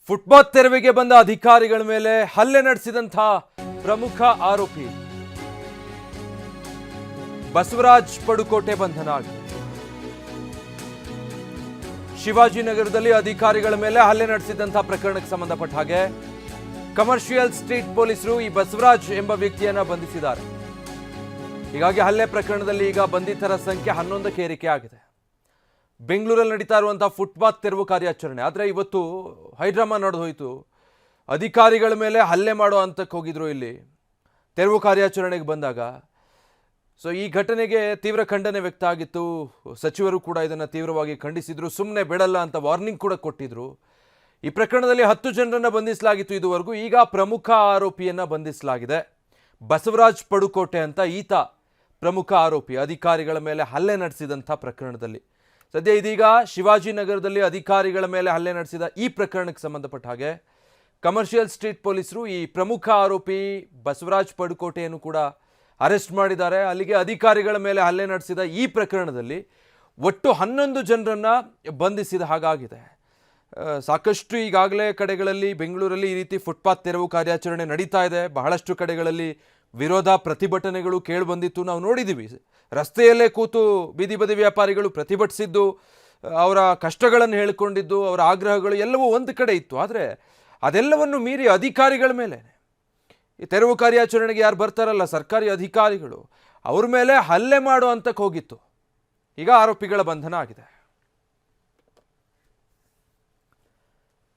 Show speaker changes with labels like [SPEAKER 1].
[SPEAKER 1] Footpath ತೆರವಿಗೆ ಬಂದ ಅಧಿಕಾರಿಗಳ ಮೇಲೆ ಹಲ್ಲೆ ನಡೆಸಿದಂತ ಪ್ರಮುಖ ಆರೋಪಿ ಬಸವರಾಜ್ ಪಡುಕೋಟೆ ಬಂಧನ ಆಗಿದೆ. ಶಿವಾಜಿನಗರದಲ್ಲಿ ಅಧಿಕಾರಿಗಳ ಮೇಲೆ ಹಲ್ಲೆ ನಡೆಸಿದಂತ ಪ್ರಕರಣಕ್ಕೆ ಸಂಬಂಧಪಟ್ಟ ಹಾಗೆ ಕಮರ್ಷಿಯಲ್ ಸ್ಟ್ರೀಟ್ ಪೊಲೀಸರು ಈ ಬಸವರಾಜ್ ಎಂಬ ವ್ಯಕ್ತಿಯನ್ನ ಬಂಧಿಸಿದ್ದಾರೆ. ಹೀಗಾಗಿ ಹಲ್ಲೆ ಪ್ರಕರಣದಲ್ಲಿ ಈಗ ಬಂಧಿತರ ಸಂಖ್ಯೆ 11ಕ್ಕೆ ಏರಿಕೆ ಆಗಿದೆ. ಬೆಂಗಳೂರಲ್ಲಿ ನಡೀತಾ ಇರುವಂತಹ ಫುಟ್ಪಾತ್ ತೆರವು ಕಾರ್ಯಾಚರಣೆ ಆದರೆ ಇವತ್ತು ಹೈಡ್ರಾಮಾ ನಡೆದು ಹೋಯಿತು. ಅಧಿಕಾರಿಗಳ ಮೇಲೆ ಹಲ್ಲೆ ಮಾಡೋ ಹಂತಕ್ಕೆ ಹೋಗಿದ್ರು ಇಲ್ಲಿ ತೆರವು ಕಾರ್ಯಾಚರಣೆಗೆ ಬಂದಾಗ. ಸೊ ಈ ಘಟನೆಗೆ ತೀವ್ರ ಖಂಡನೆ ವ್ಯಕ್ತ ಆಗಿತ್ತು. ಸಚಿವರು ಕೂಡ ಇದನ್ನು ತೀವ್ರವಾಗಿ ಖಂಡಿಸಿದ್ರು. ಸುಮ್ಮನೆ ಬಿಡಲ್ಲ ಅಂತ ವಾರ್ನಿಂಗ್ ಕೂಡ ಕೊಟ್ಟಿದ್ರು. ಈ ಪ್ರಕರಣದಲ್ಲಿ 10 ಜನರನ್ನು ಬಂಧಿಸಲಾಗಿತ್ತು ಇದುವರೆಗೂ. ಈಗ ಪ್ರಮುಖ ಆರೋಪಿಯನ್ನು ಬಂಧಿಸಲಾಗಿದೆ. ಬಸವರಾಜ್ ಪಡುಕೋಟೆ ಅಂತ ಈತ ಪ್ರಮುಖ ಆರೋಪಿ ಅಧಿಕಾರಿಗಳ ಮೇಲೆ ಹಲ್ಲೆ ನಡೆಸಿದಂಥ ಪ್ರಕರಣದಲ್ಲಿ. ಸದ್ಯ ಇದೀಗ ಶಿವಾಜಿನಗರದಲ್ಲಿ ಅಧಿಕಾರಿಗಳ ಮೇಲೆ ಹಲ್ಲೆ ನಡೆಸಿದ ಈ ಪ್ರಕರಣಕ್ಕೆ ಸಂಬಂಧಪಟ್ಟ ಹಾಗೆ ಕಮರ್ಷಿಯಲ್ ಸ್ಟ್ರೀಟ್ ಪೊಲೀಸರು ಈ ಪ್ರಮುಖ ಆರೋಪಿ ಬಸವರಾಜ್ ಪಡುಕೋಟೆಯನ್ನು ಕೂಡ ಅರೆಸ್ಟ್ ಮಾಡಿದ್ದಾರೆ. ಅಲ್ಲಿಗೆ ಅಧಿಕಾರಿಗಳ ಮೇಲೆ ಹಲ್ಲೆ ನಡೆಸಿದ ಈ ಪ್ರಕರಣದಲ್ಲಿ ಒಟ್ಟು 11 ಜನರನ್ನು ಬಂಧಿಸಿದ ಹಾಗಾಗಿದೆ. ಸಾಕಷ್ಟು ಈಗಾಗಲೇ ಕಡೆಗಳಲ್ಲಿ ಬೆಂಗಳೂರಲ್ಲಿ ಈ ರೀತಿ ಫುಟ್ಪಾತ್ ತೆರವು ಕಾರ್ಯಾಚರಣೆ ನಡೀತಾ ಇದೆ. ಬಹಳಷ್ಟು ಕಡೆಗಳಲ್ಲಿ ವಿರೋಧ ಪ್ರತಿಭಟನೆಗಳು ಕೇಳಿಬಂದಿತ್ತು, ನಾವು ನೋಡಿದ್ದೀವಿ. ರಸ್ತೆಯಲ್ಲೇ ಕೂತು ಬೀದಿ ಬದಿ ವ್ಯಾಪಾರಿಗಳು ಪ್ರತಿಭಟಿಸಿದ್ದು, ಅವರ ಕಷ್ಟಗಳನ್ನು ಹೇಳಿಕೊಂಡಿದ್ದು, ಅವರ ಆಗ್ರಹಗಳು ಎಲ್ಲವೂ ಒಂದು ಕಡೆ ಇತ್ತು. ಆದರೆ ಅದೆಲ್ಲವನ್ನು ಮೀರಿ ಅಧಿಕಾರಿಗಳ ಮೇಲೆ ಈ ತೆರವು ಕಾರ್ಯಾಚರಣೆಗೆ ಯಾರು ಬರ್ತಾರಲ್ಲ ಸರ್ಕಾರಿ ಅಧಿಕಾರಿಗಳು, ಅವ್ರ ಮೇಲೆ ಹಲ್ಲೆ ಮಾಡೋ ಹಂತಕ್ಕೆ ಹೋಗಿತ್ತು. ಈಗ ಆರೋಪಿಗಳ ಬಂಧನ ಆಗಿದೆ.